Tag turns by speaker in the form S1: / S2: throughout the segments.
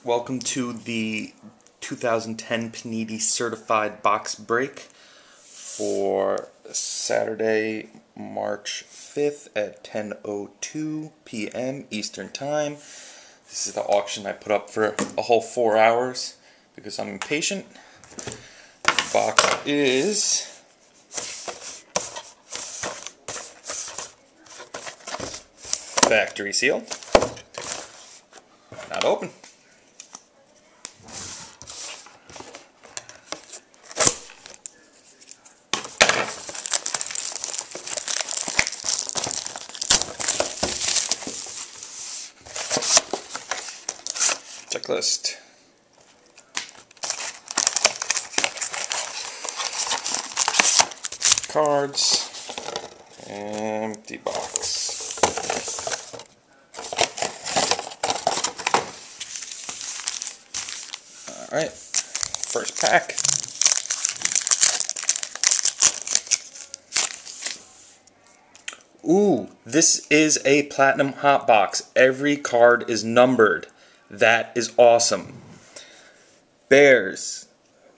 S1: Welcome to the 2010 Panini Certified Box Break for Saturday, March 5th at 10:02 p.m. Eastern Time. This is the auction I put up for a whole 4 hours because I'm impatient. The box is factory sealed, not open. Checklist. Cards. Empty box. Alright. First pack. Ooh, this is a Platinum Hot Box. Every card is numbered. That is awesome. Bears,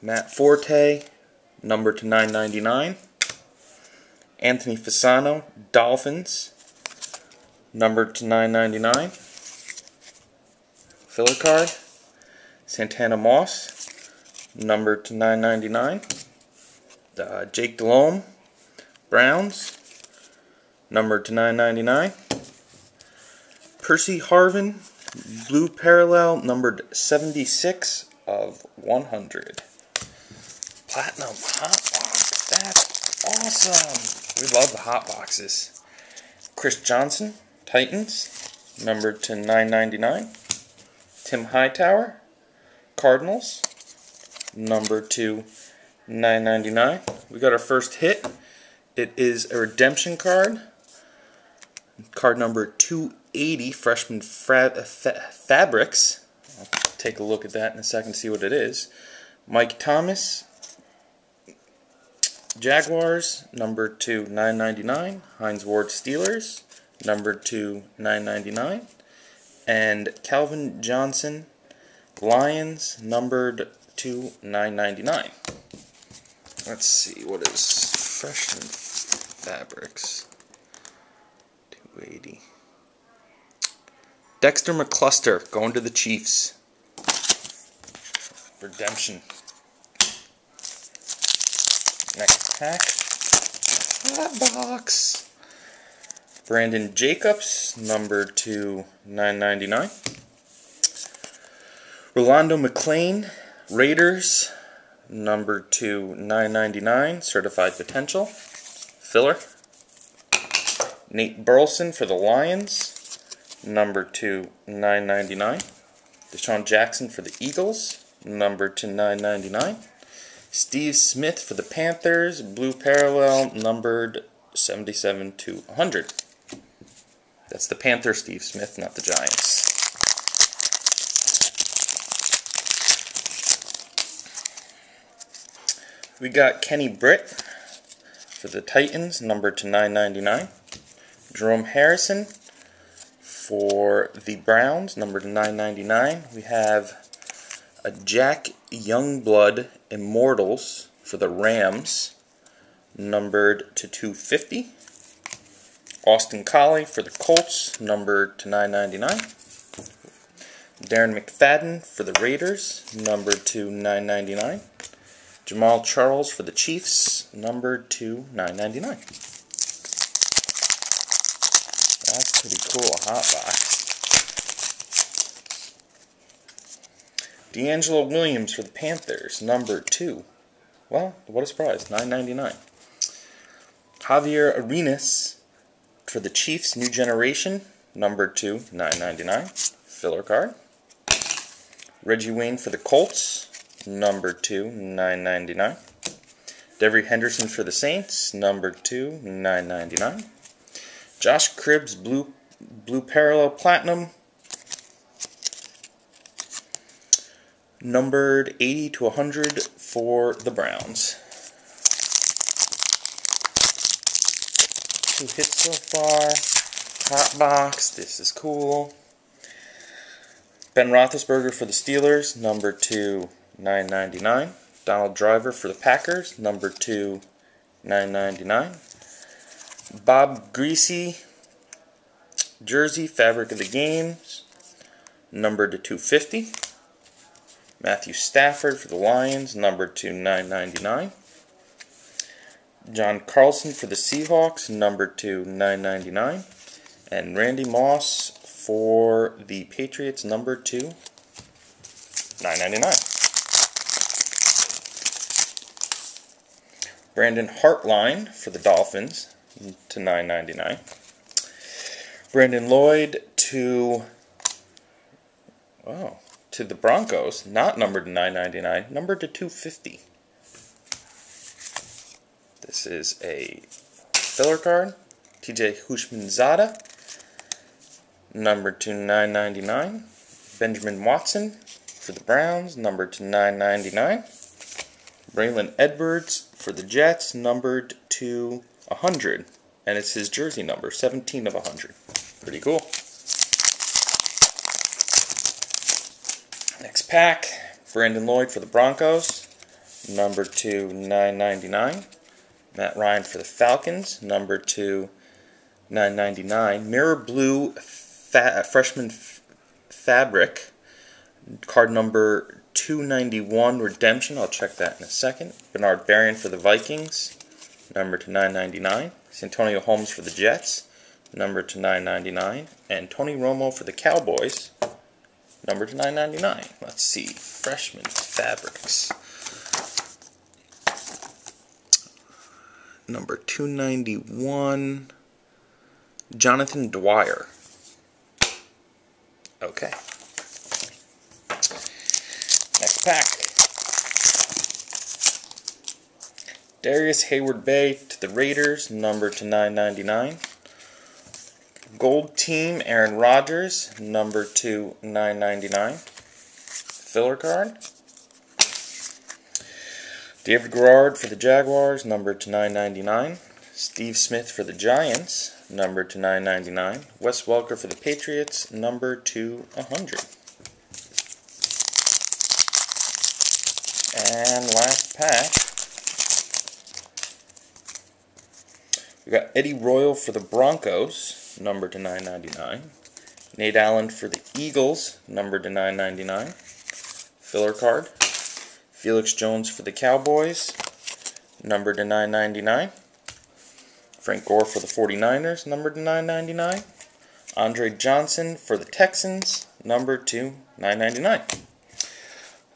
S1: Matt Forte, numbered to 999. Anthony Fasano, Dolphins, numbered to 999. Filler card, Santana Moss, numbered to 999. Jake Delhomme, Browns, numbered to 999. Percy Harvin, Blue Parallel, numbered 76 of 100. Platinum Hot Box. That's awesome. We love the Hot Boxes. Chris Johnson, Titans, numbered to 999. Tim Hightower, Cardinals, numbered to 999. We got our first hit. It is a redemption card. Card number 280, Freshman Fabrics. I'll take a look at that in a second to see what it is. Mike Thomas, Jaguars, numbered to 999. Hines Ward, Steelers, numbered to 999. And Calvin Johnson, Lions, numbered to 999. Let's see, what is Freshman Fabrics? 280. Dexter McCluster going to the Chiefs. Redemption. Next pack. Hot box. Brandon Jacobs, numbered to 999. Rolando McClain, Raiders, numbered to 999. Certified Potential. Filler. Nate Burleson for the Lions, numbered to 999. Deshaun Jackson for the Eagles, numbered to 999. Steve Smith for the Panthers, Blue Parallel, numbered 77 to 100. That's the Panther Steve Smith, not the Giants. We got Kenny Britt for the Titans, numbered to 999. Jerome Harrison for the Browns, numbered to 999. We have a Jack Youngblood Immortals for the Rams, numbered to 250. Austin Collie for the Colts, numbered to 999. Darren McFadden for the Raiders, numbered to 999. Jamal Charles for the Chiefs, numbered to 999. That's pretty cool, a hot box. D'Angelo Williams for the Panthers, numbered 2. Well, what a surprise, $9.99. Javier Arenas for the Chiefs, New Generation, numbered 2, $9.99. Filler card. Reggie Wayne for the Colts, numbered 2, $9.99. Devery Henderson for the Saints, numbered 2, $9.99. Josh Cribbs, Blue Parallel Platinum, numbered 80 to 100 for the Browns. 2 hits so far. Hot box, this is cool. Ben Roethlisberger for the Steelers, number 2, $9.99. Donald Driver for the Packers, number 2, $9.99. Bob Greasy jersey, fabric of the games, number to 250. Matthew Stafford for the Lions, number to $9.99. John Carlson for the Seahawks, number to $9.99. And Randy Moss for the Patriots, number to $9.99. Brandon Hartline for the Dolphins to $9.99. Brandon Lloyd to the Broncos, not numbered to $9.99, numbered to $250. This is a filler card. TJ Houshmandzadeh, numbered to $9.99. Benjamin Watson for the Browns, numbered to $9.99. Braylon Edwards for the Jets, numbered to 100. And it's his jersey number, 17 of 100. Pretty cool. Next pack, Brandon Lloyd for the Broncos, number to $9.99. Matt Ryan for the Falcons, number to $9.99. Mirror Blue Freshman Fabric, card number 291, Redemption. I'll check that in a second. Bernard Berrian for the Vikings, number to $9.99. Santonio Holmes for the Jets, number to $9.99. And Tony Romo for the Cowboys, number to $9.99. Let's see. Freshman Fabrics. Number 291, Jonathan Dwyer. Okay. Next pack. Darius Hayward-Bay to the Raiders, number to $9.99. Gold Team, Aaron Rodgers, number to $9.99. Filler card. David Garrard for the Jaguars, number to $9.99. Steve Smith for the Giants, number to $9.99. Wes Welker for the Patriots, number to 100. And last pack, we got Eddie Royal for the Broncos, number to $9.99. Nate Allen for the Eagles, number to $9.99. Filler card. Felix Jones for the Cowboys, numbered to $9.99. Frank Gore for the 49ers, numbered to $9.99. Andre Johnson for the Texans, numbered to $9.99.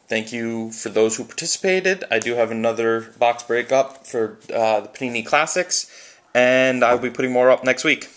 S1: Thank you for those who participated. I do have another box break up for the Panini Classics, and I'll be putting more up next week.